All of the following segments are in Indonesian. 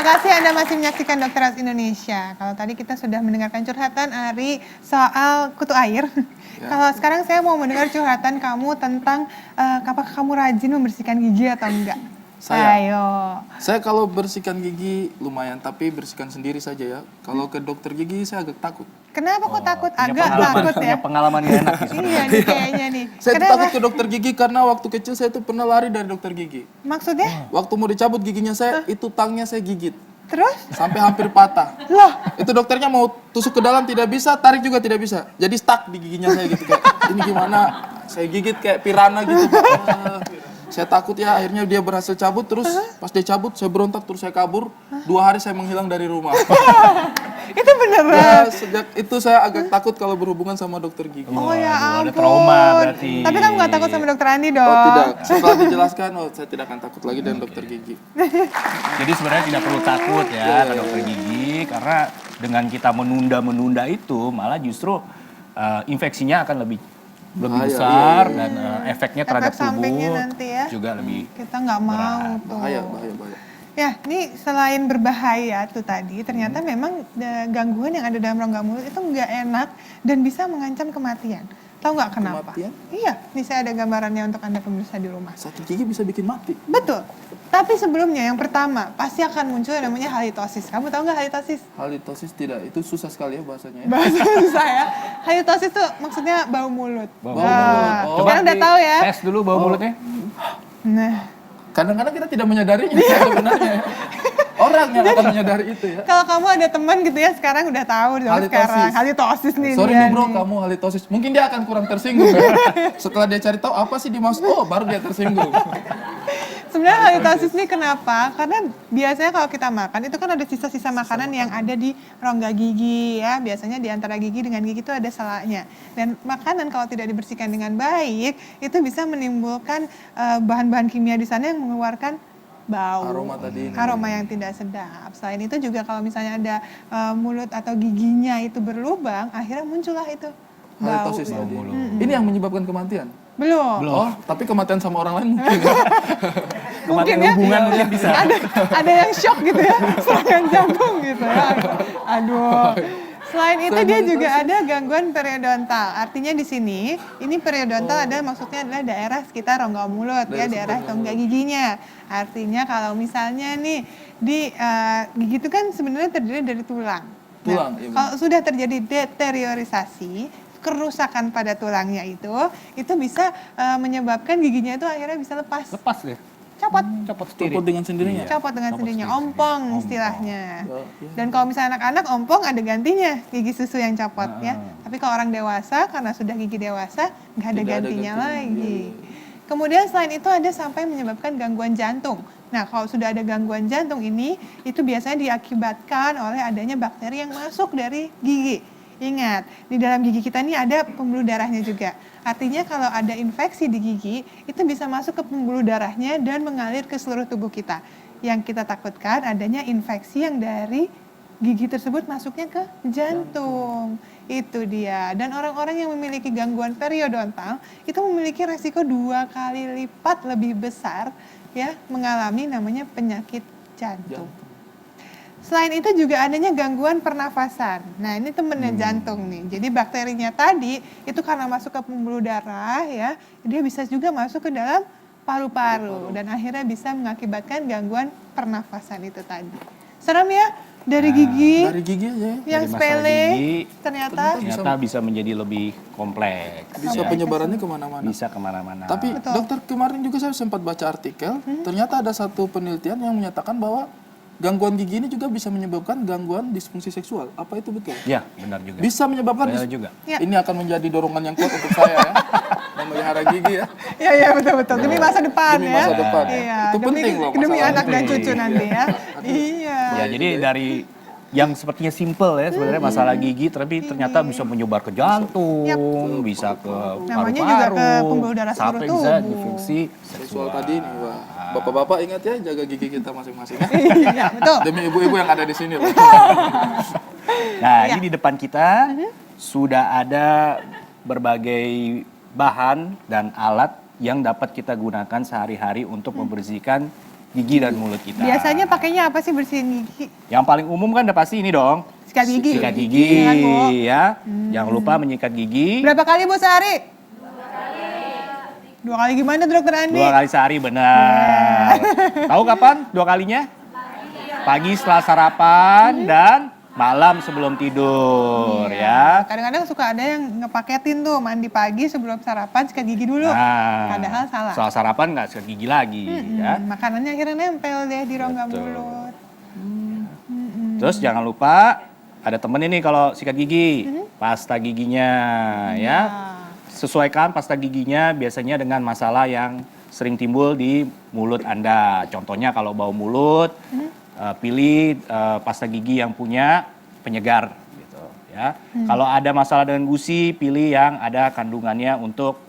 kasih Anda masih menyaksikan Dokter Indonesia. Kalau tadi kita sudah mendengarkan curhatan Ari soal kutu air. Ya. Kalau sekarang saya mau mendengar curhatan kamu tentang apakah kamu rajin membersihkan gigi atau enggak? Saya kalau bersihkan gigi lumayan, tapi bersihkan sendiri saja ya. Kalau ke dokter gigi saya agak takut. Kenapa kok takut? Agak takut ya? Punya pengalaman gak enak. Iya nih kayaknya nih. Saya takut ke dokter gigi karena waktu kecil saya tuh pernah lari dari dokter gigi. Maksudnya? Waktu mau dicabut giginya saya, itu tangnya saya gigit. Terus? Sampai hampir patah. Loh? Itu dokternya mau tusuk ke dalam tidak bisa, tarik juga tidak bisa. Jadi stuck di giginya saya gitu. Kayak, ini gimana? Saya gigit kayak piranha gitu. Saya takut ya, akhirnya dia berhasil cabut, terus pas dia cabut saya berontak, terus saya kabur. 2 hari saya menghilang dari rumah. Itu beneran? Ya, sejak itu saya agak takut kalau berhubungan sama dokter gigi. Oh ya ampun. Ada trauma berarti. Tapi kamu gak takut sama dokter Andi dong? Oh tidak, setelah dijelaskan, saya tidak akan takut lagi dengan dokter gigi. Jadi sebenarnya tidak perlu takut ya ke dokter gigi, karena dengan kita menunda-menunda itu malah justru infeksinya akan lebih besar dan efeknya terhadap tubuh nanti ya, juga lebih kita nggak mau tuh. Bahaya. Ya, ini selain berbahaya tuh tadi, ternyata memang gangguan yang ada dalam rongga mulut itu nggak enak dan bisa mengancam kematian. Tahu nggak kenapa? Kematian? Iya, ini saya ada gambarannya untuk Anda pemirsa di rumah. Sakit gigi bisa bikin mati. Betul. Tapi sebelumnya yang pertama pasti akan muncul yang namanya halitosis. Kamu tahu nggak halitosis? Halitosis tidak, itu susah sekali ya bahasanya. Bahasa susah ya. Halitosis tuh maksudnya bau mulut. Bau mulut. Sekarang udah tahu ya. Tes dulu bau mulutnya. Nah, kadang-kadang kita tidak menyadarinya sebenarnya. Orang yang akan menyadari itu ya. kalau kamu ada teman gitu ya sekarang udah tahu dong sekarang halitosis nih. Sorry nih bro, kamu halitosis. Mungkin dia akan kurang tersinggung ya. Setelah dia cari tahu apa sih dimaksud, oh baru dia tersinggung. Sebenarnya halitosis ini kenapa? Karena biasanya kalau kita makan itu kan ada sisa-sisa makanan yang ada di rongga gigi ya. Biasanya di antara gigi dengan gigi itu ada selanya. Dan makanan kalau tidak dibersihkan dengan baik itu bisa menimbulkan bahan-bahan kimia di sana yang mengeluarkan bau, aroma yang tidak sedap. Selain itu juga kalau misalnya ada mulut atau giginya itu berlubang, akhirnya muncullah itu bau. Halitosis tadi. Ini yang menyebabkan kematian? Belum. Oh, tapi kematian sama orang lain mungkin ya. Mungkin ya, hubungan mungkin bisa. Ada yang shock gitu ya, serangan jantung gitu ya. Aduh. Selain itu dia juga ada gangguan periodontal. Artinya di sini, ini periodontal maksudnya adalah daerah sekitar rongga mulut ya, daerah rongga giginya. Artinya kalau misalnya nih di gigi itu kan sebenarnya terdiri dari tulang. Tulang. Nah, kalau sudah terjadi deteriorisasi, kerusakan pada tulangnya itu bisa menyebabkan giginya itu akhirnya bisa lepas. Lepas deh. Copot dengan sendirinya. Copot dengan sendirinya, ompong istilahnya. Dan kalau misalnya anak-anak ompong ada gantinya gigi susu yang copot ya. Tapi kalau orang dewasa karena sudah gigi dewasa nggak ada gantinya lagi. Kemudian selain itu ada sampai menyebabkan gangguan jantung. Nah kalau sudah ada gangguan jantung ini itu biasanya diakibatkan oleh adanya bakteri yang masuk dari gigi. Ingat, di dalam gigi kita ini ada pembuluh darahnya juga. Artinya kalau ada infeksi di gigi, itu bisa masuk ke pembuluh darahnya dan mengalir ke seluruh tubuh kita. Yang kita takutkan adanya infeksi yang dari gigi tersebut masuknya ke jantung. Itu dia. Dan orang-orang yang memiliki gangguan periodontal, itu memiliki resiko 2 kali lipat lebih besar ya mengalami namanya penyakit jantung. Selain itu juga adanya gangguan pernafasan. Nah ini temennya jantung nih. Jadi bakterinya tadi itu karena masuk ke pembuluh darah ya, dia bisa juga masuk ke dalam paru-paru dan akhirnya bisa mengakibatkan gangguan pernafasan itu tadi. Serem ya dari gigi. Dari gigi aja ya. Yang sepele ternyata bisa menjadi lebih kompleks. Bisa penyebarannya kemana-mana. Bisa kemana-mana. Tapi dokter kemarin juga saya sempat baca artikel, ternyata ada satu penelitian yang menyatakan bahwa gangguan gigi ini juga bisa menyebabkan gangguan disfungsi seksual. Apa itu betul? Ya, benar juga. Bisa menyebabkan juga. Ya. Ini akan menjadi dorongan yang kuat untuk saya ya. Memelihara gigi ya. Iya betul. Demi masa depan demi ya. masa depan. Iya. Itu penting loh. Demi anak dan penting. cucu nanti ya. Iya. Ya, jadi dari yang sepertinya simple ya sebenarnya masalah gigi, tapi ternyata bisa menyebar ke jantung, bisa ke namanya paru-paru, juga ke pembuluh darah seluruh sampai tubuh. bisa difungsi seksual tadi nih, wah. Bapak-bapak ingat ya jaga gigi kita masing-masing ya. Iya, betul. Demi ibu-ibu yang ada di sini loh. Nah, ini di depan kita sudah ada berbagai bahan dan alat yang dapat kita gunakan sehari-hari untuk membersihkan gigi dan mulut kita. Biasanya pakainya apa sih bersihin gigi? Yang paling umum kan udah pasti ini dong. Sikat gigi. Sikat gigi, Iya kan, Bu? ya. Jangan lupa menyikat gigi. Berapa kali Bu sehari? 2 kali gimana tuh Dokter Andi? 2 kali sehari, benar. Tahu kapan 2 kalinya? Pagi setelah sarapan dan malam sebelum tidur, ya. Kadang-kadang suka ada yang ngepaketin tuh mandi pagi sebelum sarapan sikat gigi dulu. Nah, Padahal salah. Setelah sarapan nggak sikat gigi lagi, ya. Makanannya akhirnya nempel deh di rongga Betul. mulut. Terus jangan lupa ada temen ini kalau sikat gigi, pasta giginya, ya. Sesuaikan pasta giginya biasanya dengan masalah yang sering timbul di mulut Anda. Contohnya kalau bau mulut, pilih pasta gigi yang punya penyegar, gitu, ya. Kalau ada masalah dengan gusi, pilih yang ada kandungannya untuk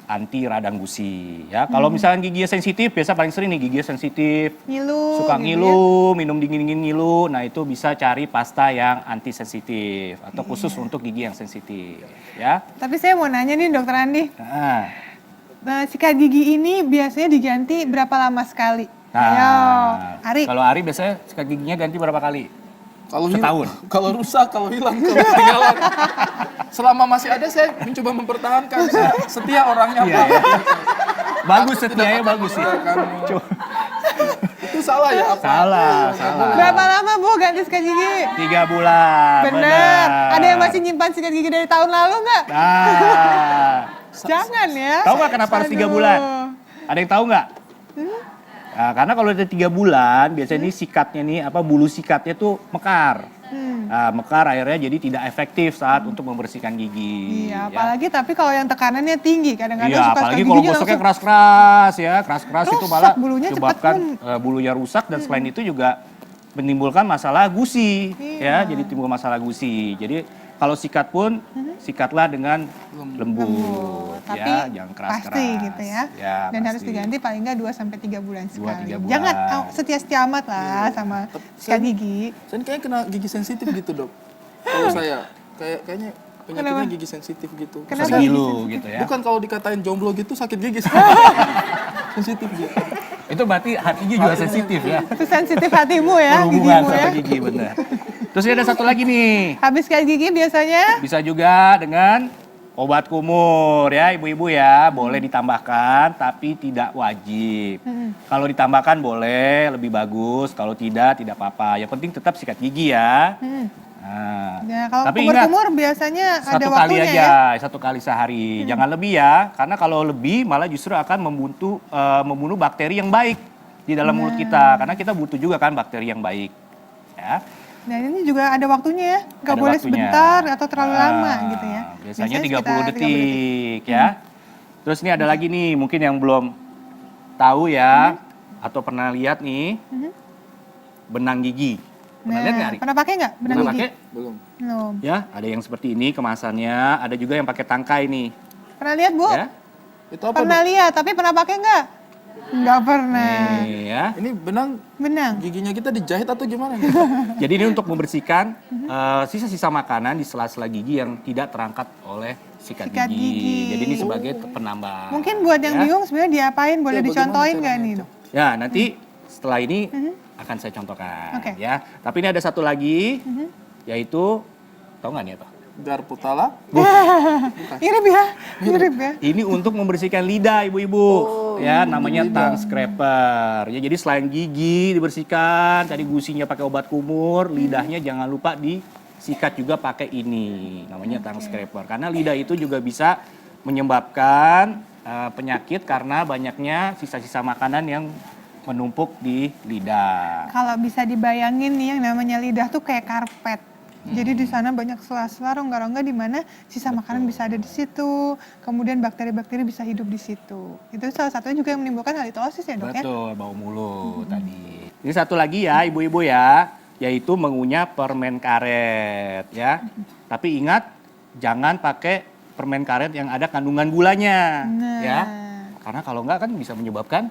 anti radang gusi, ya. Kalau misalnya giginya sensitif, biasa paling sering nih giginya sensitif, Ngilu. suka gitu ngilu, minum dingin-dingin ngilu. Nah, itu bisa cari pasta yang anti sensitif atau khusus untuk gigi yang sensitif, ya. Tapi saya mau nanya nih Dokter Andi. Nah, Sikat gigi ini biasanya diganti berapa lama sekali? Ayo, Ari. Kalau Ari biasanya sikat giginya ganti berapa kali? Kalau Setahun. Kalau rusak, kalau hilang, kalau ketinggalan. Selama masih ada saya mencoba mempertahankan. Saya setia orangnya. Iya, Pak. ya. Bagus Aku setia ya, tidak bagus sih. akan- Itu salah ya apa? Salah. Berapa lama Bu ganti sikat gigi? 3 bulan. Bener. Ada yang masih nyimpan sikat gigi dari tahun lalu nggak? Nah, Jangan ya. tahu nggak kenapa harus 3 Aduh. bulan? Ada yang tahu nggak? Nah, karena kalau udah 3 bulan, biasanya ini sikatnya nih, bulu sikatnya tuh mekar. Nah, mekar akhirnya jadi tidak efektif saat untuk membersihkan gigi. Iya, ya. apalagi tapi kalau yang tekanannya tinggi, kadang-kadang Iya, suka apalagi sikat kalau giginya gosoknya langsung keras-keras ya, keras-keras itu Rusak, malah bulunya cepet menyebabkan pun. bulunya rusak dan selain itu juga menimbulkan masalah gusi, Iya. ya, jadi timbul masalah gusi. Jadi kalau sikat pun sikatlah dengan lembut, tapi ya, jangan keras-keras. pasti gitu ya. Dan harus pasti. diganti paling nggak 2-3 bulan 2-3 sekali. bulan. Jangan setia-setia amat lah sama sikat gigi. Saya kayaknya kena gigi sensitif gitu, Dok. Kalau saya kayaknya penyakitnya Kenapa? gigi sensitif gitu. Kenapa? Sering ngilu gitu ya. Bukan kalau dikatain jomblo gitu sakit gigi. Sensitif gitu. Itu berarti hatinya juga sensitif ya. Itu sensitif hatimu ya, Berhubungan gigimu ya. sama gigi, bener. Terus ini ada satu lagi nih. Habis sikat gigi biasanya Bisa juga dengan obat kumur ya ibu-ibu ya, boleh ditambahkan tapi tidak wajib. Kalau ditambahkan boleh, lebih bagus. Kalau tidak apa-apa. Yang penting tetap sikat gigi ya. Nah, ya, kalau tapi ingat kumur-kumur biasanya ada satu kali waktunya aja, ya. satu kali sehari. Jangan lebih ya, karena kalau lebih malah justru akan membunuh bakteri yang baik di dalam mulut kita. Karena kita butuh juga kan bakteri yang baik. Ya. Dan ini juga ada waktunya ya, nggak Ada boleh waktunya. sebentar atau terlalu lama gitu ya. Biasanya 30 sekitar 30 detik ya. Terus ini ada lagi nih, mungkin yang belum tahu ya, atau pernah lihat nih, benang gigi. Pernah lihat nggak, Ari? Pernah pakai nggak benang Pernah gigi? pakai? Belum. Belum. Ya, ada yang seperti ini kemasannya, ada juga yang pakai tangkai nih. Pernah lihat Bu? Ya. Itu apa, Pernah Dok? lihat, tapi pernah pakai nggak? Nggak pernah. Nih ya. Ini benang Benang. giginya kita dijahit atau gimana nih? Jadi ini untuk membersihkan sisa-sisa makanan di sela-sela gigi yang tidak terangkat oleh sikat, Sikat gigi. Jadi ini sebagai penambah. Mungkin buat yang ya. bingung sebenarnya diapain, boleh Ya, bagaimana dicontohin nggak caranya nih? itu? Dok? Ya, nanti setelah ini akan saya contohkan Oke. ya. Tapi ini ada satu lagi yaitu tahu nggak nih apa? Garpu tala. Mirip ya, mirip ya. Ini untuk membersihkan lidah ibu-ibu ya, namanya tongue scraper. Ya, jadi selain gigi dibersihkan, tadi gusinya pakai obat kumur, lidahnya jangan lupa disikat juga pakai ini, namanya tongue scraper. Karena lidah itu juga bisa menyebabkan penyakit karena banyaknya sisa-sisa makanan yang menumpuk di lidah. Kalau bisa dibayangin nih yang namanya lidah tuh kayak karpet. Jadi di sana banyak sela-sela rongga-rongga di mana sisa makanan bisa ada di situ. Kemudian bakteri-bakteri bisa hidup di situ. Itu salah satunya juga yang menimbulkan halitosis ya, Dok ya? Betul, bau mulut tadi. Ini satu lagi ya ibu-ibu ya, yaitu mengunyah permen karet ya. Tapi ingat jangan pakai permen karet yang ada kandungan gulanya Nah. ya. Karena kalau enggak kan bisa menyebabkan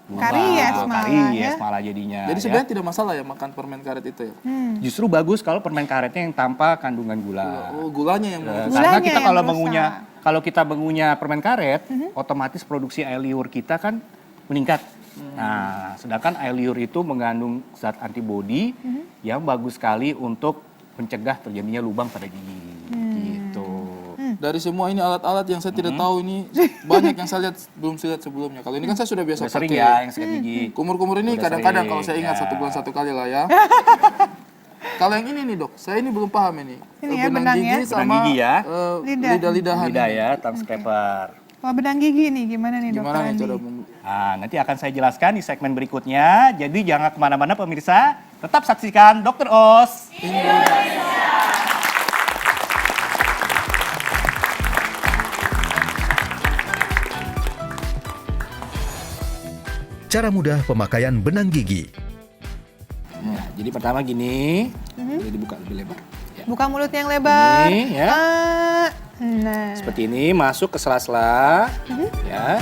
gula, Karies malah, karies ya. malah jadinya. Jadi ya. sebenarnya tidak masalah ya makan permen karet itu ya? Justru bagus kalau permen karetnya yang tanpa kandungan gula. Oh, gulanya yang merusak. Karena Gulanya kita yang kalau merusak. kalau kita mengunyah permen karet, otomatis produksi air liur kita kan meningkat. Nah, sedangkan air liur itu mengandung zat antibodi yang bagus sekali untuk mencegah terjadinya lubang pada gigi. Gitu. Dari semua ini alat-alat yang saya tidak tahu ini banyak yang saya lihat belum saya lihat sebelumnya. Kalau ini kan saya sudah biasa Udah sering pakai. ya yang sikat gigi. Kumur-kumur ini Udah kadang-kadang sering, kalau saya ingat ya. 1 bulan 1 kali lah ya. Kalau yang ini nih dok, saya ini belum paham ini. Ini ya, benang ya? sama Benang gigi ya. lidah-lidahan. Lidah ya, tongue scraper. Kalau benang gigi nih gimana nih Gimana dokter nih Andi? cara Nah, nanti akan saya jelaskan di segmen berikutnya. Jadi jangan kemana-mana pemirsa, tetap saksikan Dr. Os. Cara mudah pemakaian benang gigi. Nah, jadi pertama gini, boleh dibuka lebih lebar. Ya. Buka mulut yang lebar. Ini, ya. Nah. Seperti ini, masuk ke sela-sela. Ya.